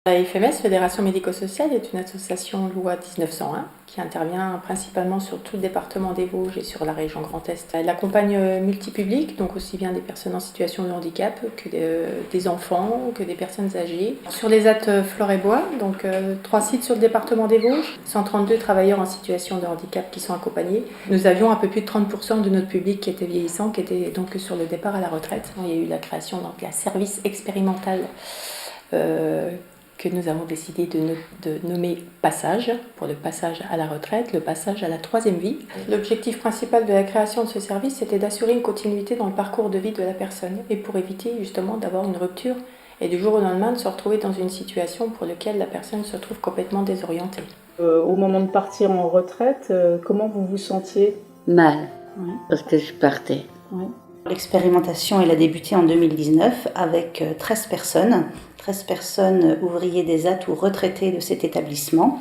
La FMS, Fédération médico-sociale, est une association loi 1901 qui intervient principalement sur tout le département des Vosges et sur la région Grand Est. Elle accompagne multipublic, donc aussi bien des personnes en situation de handicap que des enfants, que des personnes âgées. Sur les ZAT Flore et Bois, donc 3 sites sur le département des Vosges, 132 travailleurs en situation de handicap qui sont accompagnés. Nous avions un peu plus de 30% de notre public qui était vieillissant, qui était donc sur le départ à la retraite. Il y a eu la création d'un service expérimental que nous avons décidé de nommer Passage, pour le passage à la retraite, le passage à la troisième vie. L'objectif principal de la création de ce service, c'était d'assurer une continuité dans le parcours de vie de la personne, et pour éviter justement d'avoir une rupture, et du jour au lendemain de se retrouver dans une situation pour laquelle la personne se trouve complètement désorientée. Au moment de partir en retraite, comment vous vous sentiez ? Mal, Oui. parce que je partais. Oui. L'expérimentation, elle a débuté en 2019 avec 13 personnes ouvriers des ZAT ou retraités de cet établissement,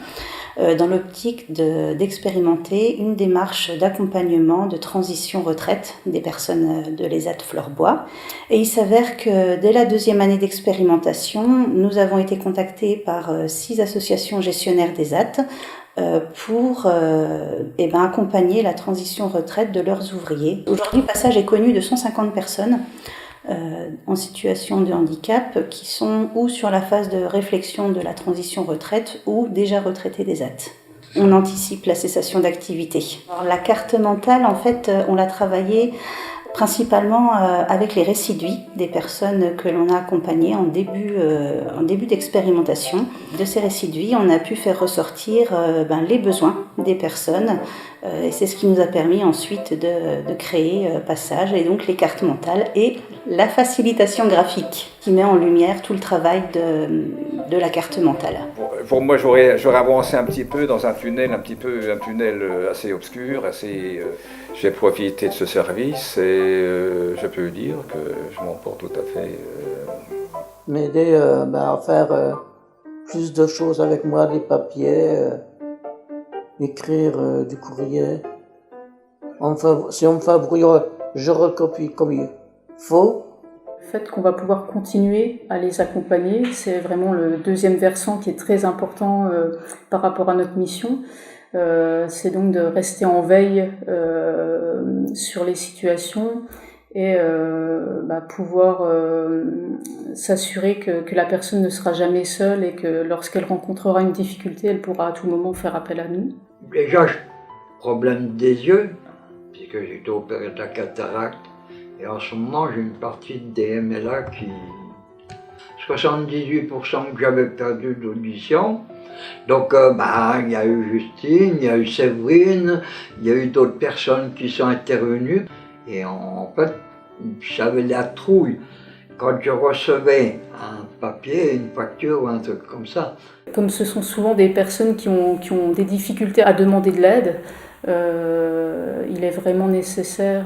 dans l'optique d'expérimenter une démarche d'accompagnement de transition retraite des personnes de l'ESAT Flore-Bois. Et il s'avère que dès la 2e année d'expérimentation, nous avons été contactés par 6 associations gestionnaires des ZAT pour accompagner la transition retraite de leurs ouvriers. Aujourd'hui, Passage est connu de 150 personnes en situation de handicap qui sont ou sur la phase de réflexion de la transition retraite ou déjà retraités des ZAT. On anticipe la cessation d'activité. Alors, la carte mentale, en fait, on l'a travaillée principalement avec les récits de vie des personnes que l'on a accompagnées en début d'expérimentation. De ces récits de vie, on a pu faire ressortir les besoins des personnes et c'est ce qui nous a permis ensuite de créer Passage et donc les cartes mentales et la facilitation graphique qui met en lumière tout le travail de la carte mentale. Pour moi, j'aurais avancé un petit peu dans un tunnel assez obscur, j'ai profité de ce service et je peux dire que je m'en porte tout à fait. M'aider à faire plus de choses avec moi, des papiers, écrire du courrier. Si on me fait bruit, je recopie comme il faut. Le fait qu'on va pouvoir continuer à les accompagner, c'est vraiment le deuxième versant qui est très important par rapport à notre mission. C'est donc de rester en veille sur les situations et pouvoir s'assurer que la personne ne sera jamais seule et que lorsqu'elle rencontrera une difficulté, elle pourra à tout moment faire appel à nous. Déjà, problème des yeux, puisque j'ai été opéré de la cataracte. Et en ce moment, j'ai une partie de DMLA qui... 78% que j'avais perdu d'audition. Donc, il y a eu Justine, il y a eu Séverine, il y a eu d'autres personnes qui sont intervenues. Et en fait, j'avais la trouille quand je recevais un papier, une facture ou un truc comme ça. Comme ce sont souvent des personnes qui ont des difficultés à demander de l'aide, il est vraiment nécessaire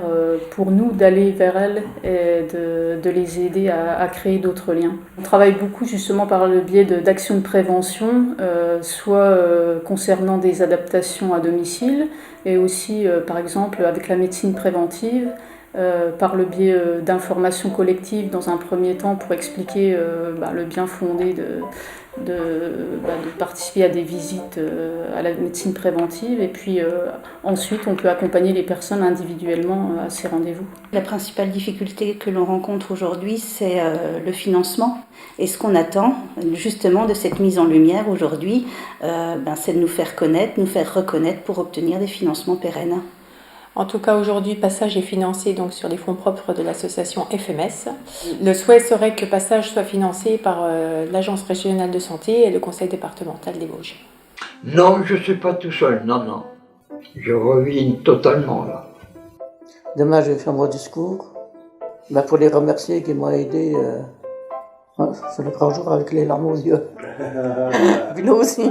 pour nous d'aller vers elles et de les aider à créer d'autres liens. On travaille beaucoup justement par le biais d'actions de prévention, soit concernant des adaptations à domicile et aussi par exemple avec la médecine préventive, par le biais d'informations collectives dans un premier temps pour expliquer le bien fondé de participer à des visites à la médecine préventive et puis ensuite on peut accompagner les personnes individuellement à ces rendez-vous. La principale difficulté que l'on rencontre aujourd'hui, c'est le financement et ce qu'on attend justement de cette mise en lumière aujourd'hui, c'est de nous faire connaître, nous faire reconnaître pour obtenir des financements pérennes. En tout cas, aujourd'hui, Passage est financé donc sur les fonds propres de l'association FMS. Le souhait serait que Passage soit financé par l'Agence régionale de santé et le Conseil départemental des Vosges. Non, je ne suis pas tout seul, non. Je revis totalement là. Demain, je vais faire mon discours pour les remercier qui m'ont aidé. C'est le grand jour avec les larmes aux yeux. Puis là aussi.